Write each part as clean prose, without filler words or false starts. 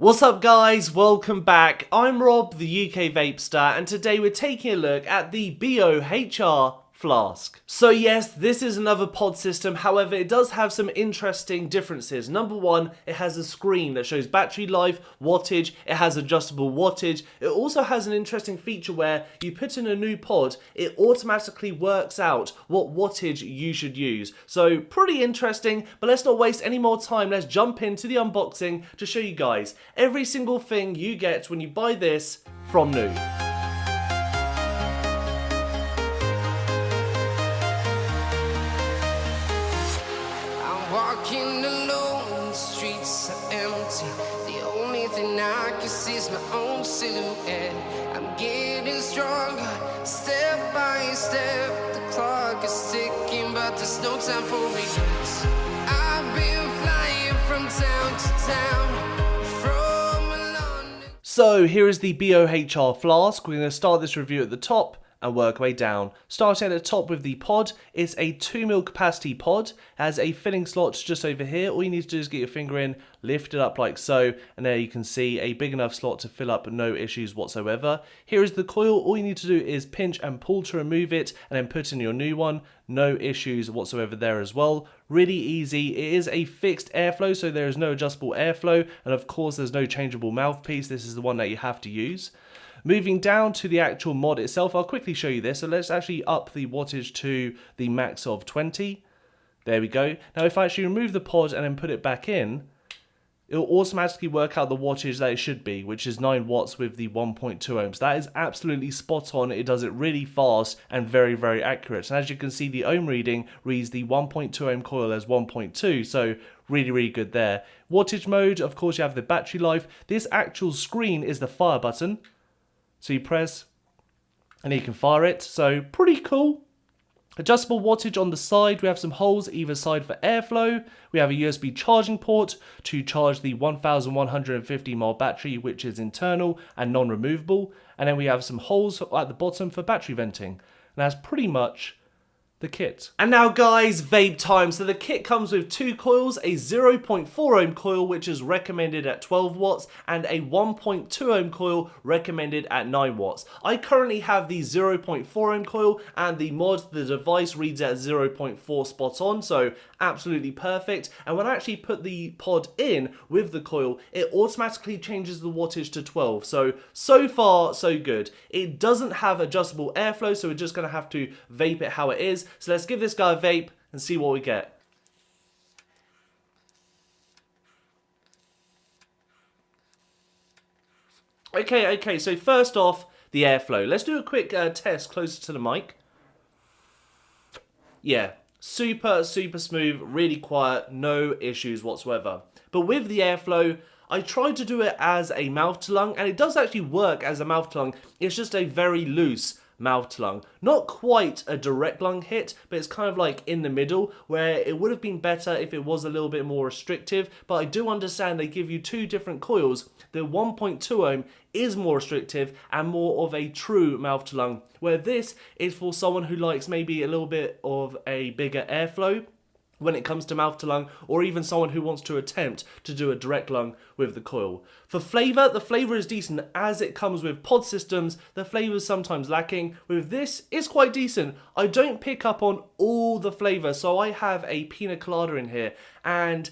What's up guys, welcome back. I'm Rob, the UK VAPESTER, and today we're taking a look at the Bohrvape Flask. So yes, this is another pod system, however it does have some interesting differences. Number one, it has a screen that shows battery life, wattage, it has adjustable wattage. It also has an interesting feature where you put in a new pod, it automatically works out what wattage you should use. So pretty interesting, but let's not waste any more time, let's jump into the unboxing to show you guys every single thing you get when you buy this from new. Walking alone, the streets are empty. The only thing I can see is my own silhouette. I'm getting stronger, step by step. The clock is ticking, but there's no time for regrets. I've been flying from town to town, from London. So here is the Bohrvape Flask. We're going to start this review at the top and work our way down. Starting at the top with the pod, it's a 2ml capacity pod, has a filling slot just over here. All you need to do is get your finger in, lift it up like so, and there you can see a big enough slot to fill up, no issues whatsoever. Here is the coil. All you need to do is pinch and pull to remove it, and then put in your new one. No issues whatsoever there as well. Really easy. It is a fixed airflow, so there is no adjustable airflow, and of course there's no changeable mouthpiece. This is the one that you have to use. Moving down to the actual mod itself, I'll quickly show you this. So let's actually up the wattage to the max of 20. There we go. Now if I actually remove the pod and then put it back in, it'll automatically work out the wattage that it should be, which is 9 watts with the 1.2 ohms. That is absolutely spot on. It does it really fast and very, very accurate. And as you can see, the ohm reading reads the 1.2 ohm coil as 1.2, so really, really good there. Wattage mode, of course, you have the battery life. This actual screen is the fire button. So you press and you can fire it, so pretty cool. Adjustable wattage on the side, we have some holes either side for airflow. We have a USB charging port to charge the 1150 mAh battery, which is internal and non-removable. And then we have some holes at the bottom for battery venting. And that's pretty much the kit. And now guys, vape time. So the kit comes with 2 coils, a 0.4 ohm coil which is recommended at 12 watts and a 1.2 ohm coil recommended at 9 watts. I currently have the 0.4 ohm coil and the mod, the device reads at 0.4 spot on, so absolutely perfect. And when I actually put the pod in with the coil, it automatically changes the wattage to 12. So far so good. It doesn't have adjustable airflow, so we're just going to have to vape it how it is. So let's give this guy a vape and see what we get. Okay, so first off, the airflow. Let's do a quick test closer to the mic. Yeah, super smooth, really quiet, no issues whatsoever. But with the airflow, I tried to do it as a mouth to lung, and it does actually work as a mouth to lung. It's just a very loose mouth to lung. Not quite a direct lung hit, but it's kind of like in the middle, where it would have been better if it was a little bit more restrictive, but I do understand they give you 2 different coils. The 1.2 ohm is more restrictive and more of a true mouth to lung, where this is for someone who likes maybe a little bit of a bigger airflow when it comes to mouth to lung, or even someone who wants to attempt to do a direct lung with the coil. For flavour, the flavour is decent as it comes with pod systems. The flavour is sometimes lacking. With this, it's quite decent. I don't pick up on all the flavour, so I have a pina colada in here, and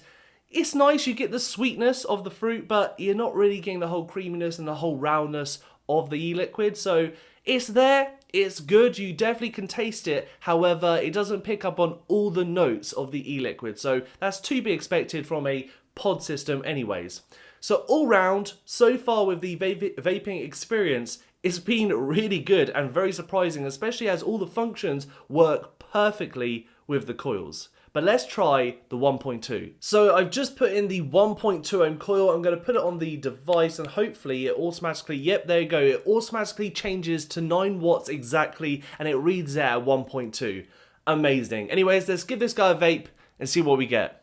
it's nice, you get the sweetness of the fruit, but you're not really getting the whole creaminess and the whole roundness of the e-liquid, so it's there. It's good, you definitely can taste it, however, it doesn't pick up on all the notes of the e-liquid, so that's to be expected from a pod system anyways. So all round, so far with the vaping experience, it's been really good and very surprising, especially as all the functions work perfectly with the coils. But let's try the 1.2. So I've just put in the 1.2 ohm coil. I'm going to put it on the device and hopefully it automatically, yep, there you go. It automatically changes to 9 watts exactly and it reads it at 1.2. Amazing. Anyways, let's give this guy a vape and see what we get.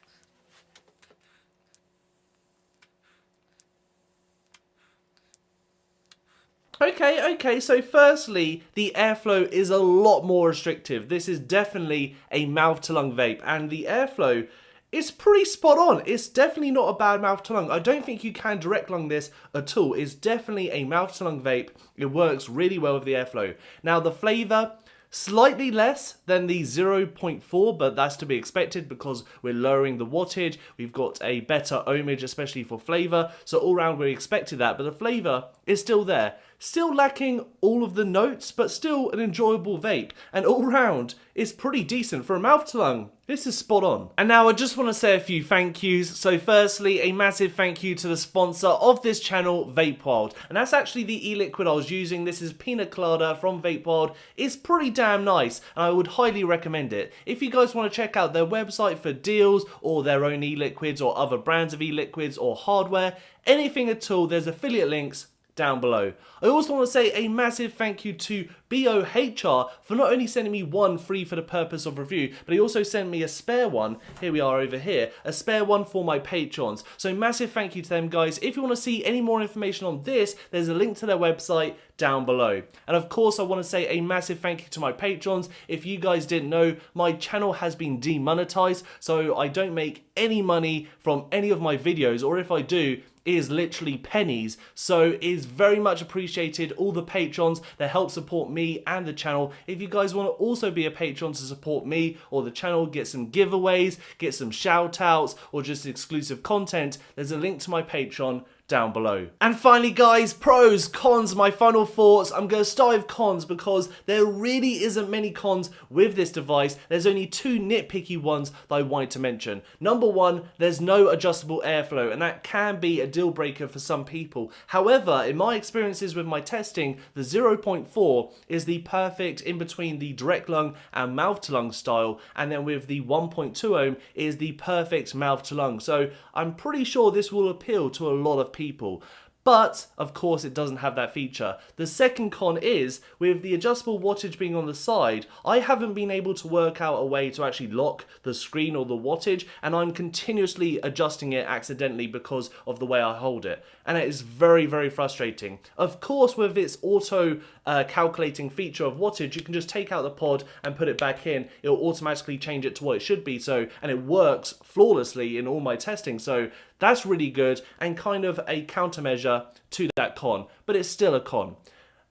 Okay, so firstly, the airflow is a lot more restrictive. This is definitely a mouth to lung vape, and the airflow it's pretty spot on. It's definitely not a bad mouth to lung. I don't think you can direct lung this at all. It's definitely a mouth to lung vape. It works really well with the airflow. Now the flavour, slightly less than the 0.4, but that's to be expected because we're lowering the wattage. We've got a better ohmage, especially for flavour. So all round we expected that, but the flavour is still there. Still lacking all of the notes, but still an enjoyable vape. And all round, it's pretty decent for a mouth to lung. This is spot on. And now I just want to say a few thank yous. So firstly, a massive thank you to the sponsor of this channel, Vape. And that's actually the e-liquid I was using. This is Pina Colada from Vape. It's pretty damn nice, and I would highly recommend it. If you guys want to check out their website for deals or their own e-liquids or other brands of e-liquids or hardware, anything at all, there's affiliate links down below. I also want to say a massive thank you to Bohrvape for not only sending me one free for the purpose of review, but he also sent me a spare one. Here we are over here, a spare one for my patrons. So massive thank you to them, guys. If you want to see any more information on this, there's a link to their website down below. And of course, I want to say a massive thank you to my patrons. If you guys didn't know, my channel has been demonetized, so I don't make any money from any of my videos, or if I do, it is literally pennies. So it is very much appreciated, all the patrons that help support me and the channel. If you guys want to also be a patron to support me or the channel, get some giveaways, get some shout outs, or just exclusive content, there's a link to my Patreon down below. And finally, guys, pros, cons, my final thoughts. I'm going to start with cons because there really isn't many cons with this device. There's only two nitpicky ones that I wanted to mention. Number one, there's no adjustable airflow, and that can be a deal breaker for some people. However, in my experiences with my testing, the 0.4 is the perfect in between the direct lung and mouth to lung style, and then with the 1.2 ohm is the perfect mouth to lung. So I'm pretty sure this will appeal to a lot of people. But, of course, it doesn't have that feature. The second con is, with the adjustable wattage being on the side, I haven't been able to work out a way to actually lock the screen or the wattage, and I'm continuously adjusting it accidentally because of the way I hold it. And it is very, very frustrating. Of course, with its auto calculating feature of wattage, you can just take out the pod and put it back in. It will automatically change it to what it should be, so, and it works flawlessly in all my testing. So that's really good and kind of a countermeasure to that con, but it's still a con.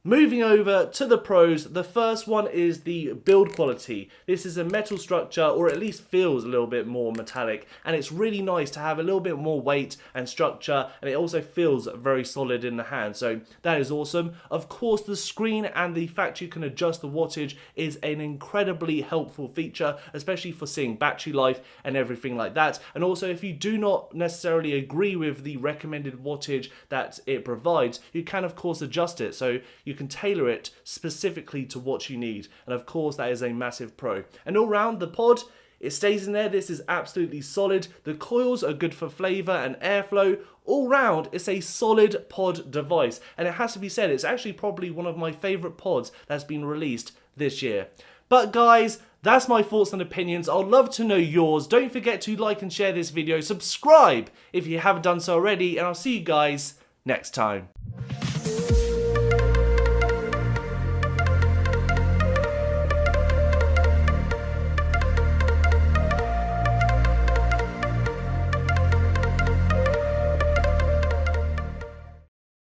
Moving over to the pros, the first one is the build quality. This is a metal structure, or at least feels a little bit more metallic, and it's really nice to have a little bit more weight and structure, and it also feels very solid in the hand, so that is awesome. Of course, the screen and the fact you can adjust the wattage is an incredibly helpful feature, especially for seeing battery life and everything like that. And also, if you do not necessarily agree with the recommended wattage that it provides, you can of course adjust it, so you can tailor it specifically to what you need, and of course that is a massive pro. And all round, the pod, it stays in there. This is absolutely solid. The coils are good for flavour and airflow. All round, it's a solid pod device, and it has to be said, it's actually probably one of my favourite pods that's been released this year. But guys, that's my thoughts and opinions. I'd love to know yours. Don't forget to like and share this video, subscribe if you haven't done so already, and I'll see you guys next time.